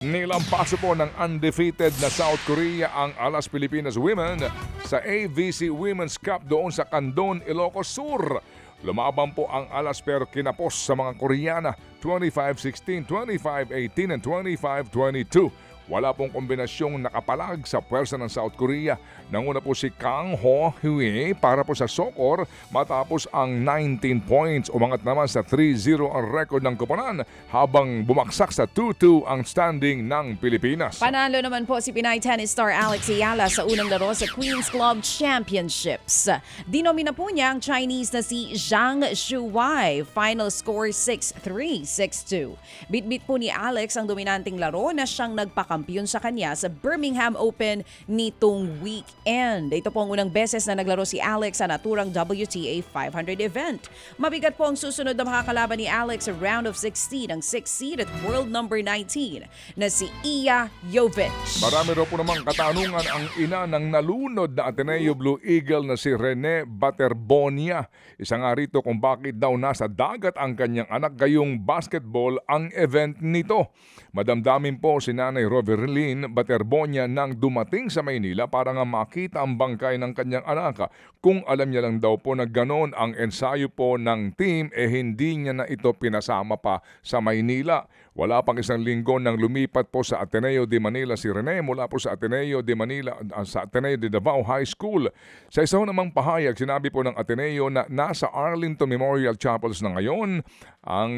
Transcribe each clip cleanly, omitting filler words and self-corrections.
Nilampaso po ng undefeated na South Korea ang Alas Pilipinas Women sa AVC Women's Cup doon sa Candon, Ilocos Sur. Lumaban po ang Alas pero kinapos sa mga Koreana 25-16, 25-18 and 25-22. Wala pong kombinasyong nakapalag sa pwersa ng South Korea. Nanguna po si Kang Ho-hye para po sa soccer matapos ang 19 points. Umangat naman sa 3-0 ang record ng koponan habang bumaksak sa 2-2 ang standing ng Pilipinas. Panalo naman po si Pinay tennis star Alex Ayala sa unang laro sa Queen's Club Championships. Dinomina po niya ang Chinese na si Zhang Shuwai. Final score 6-3, 6-2. Bit-bit po ni Alex ang dominanteng laro na siyang nagpakampiyon sa kanya sa Birmingham Open nitong weekend. Ito po ang unang beses na naglaro si Alex sa naturang WTA 500 event. Mabigat po ang susunod na makakalaban ni Alex sa round of 16 ang 6th seed at world number 19 na si Iya Jovic. Marami raw po namang katanungan ang ina ng nalunod na Ateneo Blue Eagle na si Rene Baterbonia. Isa nga rito kung bakit daw nasa dagat ang kanyang anak gayong basketball ang event nito. Madamdamin po si Nanay Roverlyn Baterbonia nang dumating sa Maynila para nga makita ang bangkay ng kanyang anak. Kung alam niya lang daw po na ganon ang ensayo po ng team, hindi niya na ito pinasama pa sa Maynila. Wala pang isang linggo nang lumipat po sa Ateneo de Manila si Rene mula po sa Ateneo de Manila sa Ateneo de Davao High School. Sa isa namang pahayag, sinabi po ng Ateneo na nasa Arlington Memorial Chapels na ngayon ang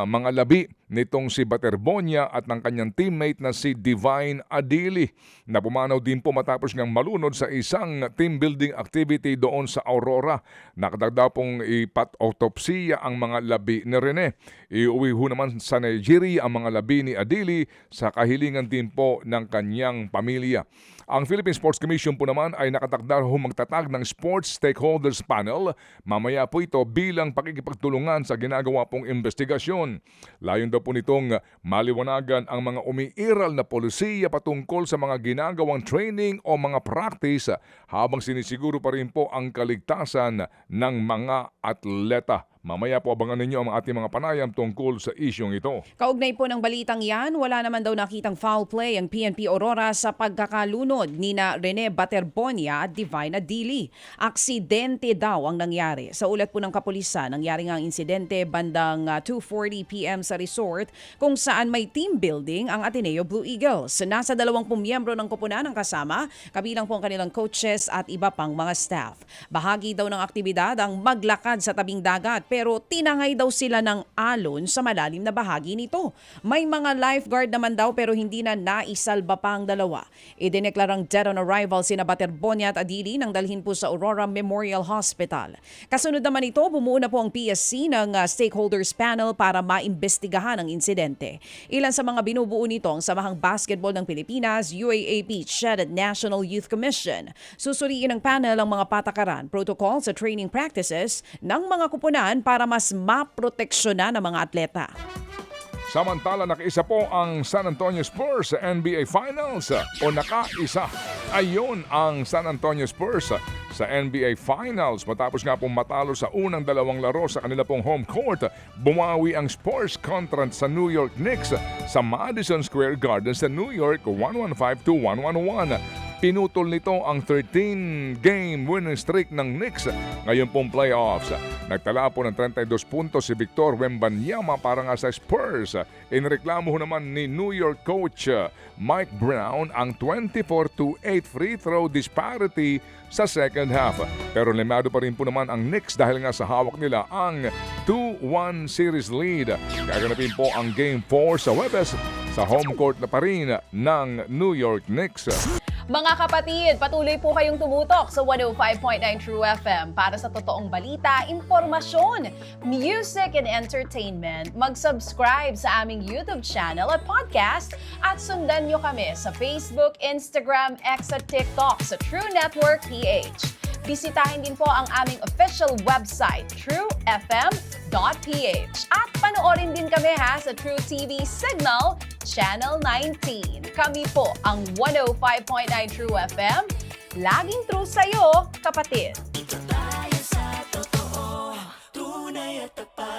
mga labi nitong si Baterbonia at ng kanyang teammate na si Divine Adili na pumanaw din po matapos ngang malunod sa isang team building activity doon sa Aurora. Nakatagda pong ipat-autopsiya ang mga labi ni Rene. Iuwi ho naman sa Nigeria ang mga labi ni Adili sa kahilingan din po ng kanyang pamilya. Ang Philippine Sports Commission po naman ay nakatakda magtatag ng Sports Stakeholders Panel. Mamaya po ito bilang pakikipagtulungan sa ginagawa pong investigasyon. Layon daw po nitong maliwanagan ang mga umiiral na polisiya patungkol sa mga ginagawang training o mga practice habang sinisiguro pa rin po ang kaligtasan ng mga atleta. Mamaya po abangan ninyo ang ating mga panayam tungkol sa isyong ito. Kaugnay po ng balitang yan, wala naman daw nakitang foul play ang PNP Aurora sa pagkakalunod ni na Rene Baterbonia at Divine Adili. Aksidente daw ang nangyari. Sa ulat po ng kapulisan, nangyari nga ang insidente bandang 2:40 p.m. sa resort kung saan may team building ang Ateneo Blue Eagles. Nasa 20 miyembro ng koponan ang kasama, kabilang po ang kanilang coaches at iba pang mga staff. Bahagi daw ng aktibidad ang maglakad sa tabing dagat pero tinangay daw sila ng alon sa malalim na bahagi nito. May mga lifeguard naman daw pero hindi na naisalba pa ang dalawa. Idineklarang dead on arrival sina Baterbonia at Adili nang dalhin po sa Aurora Memorial Hospital. Kasunod naman ito, bumuo na po ang PSC ng Stakeholders Panel para maimbestigahan ang insidente. Ilan sa mga binubuo nito ang Samahang Basketball ng Pilipinas, UAAP, CHED at National Youth Commission. Susuriin ng panel ang mga patakaran, protocols at training practices ng mga kupunan para mas maproteksyonan ang mga atleta. Samantala, nakaisa po ang San Antonio Spurs sa NBA Finals o nakaisa. Ayon ang San Antonio Spurs sa NBA Finals matapos nga pong matalo sa unang dalawang laro sa kanila pong home court. Bumawi ang Spurs kontra sa New York Knicks sa Madison Square Garden sa New York 115-111. Pinutol nito ang 13-game winning streak ng Knicks ngayon pong playoffs. Nagtala po ng 32 puntos si Victor Wembanyama para nga sa Spurs. Inreklamo naman ni New York coach Mike Brown ang 24-8 free throw disparity sa second half. Pero limado pa rin po naman ang Knicks dahil nga sa hawak nila ang 2-1 series lead. Gaganapin po ang Game 4 sa Webes sa home court na pa rin ng New York Knicks. Mga kapatid, patuloy po kayong tumutok sa 105.9 True FM para sa totoong balita, impormasyon, music and entertainment. Mag-subscribe sa aming YouTube channel at podcast at sundan nyo kami sa Facebook, Instagram, X at TikTok sa True Network PH. Bisitahin din po ang aming official website, truefm.ph. At panoorin din kami sa True TV Signal, Channel 19. Kami po ang 105.9 True FM. Laging true sa'yo, kapatid. Ito tayo sa totoo, tunay at tapat.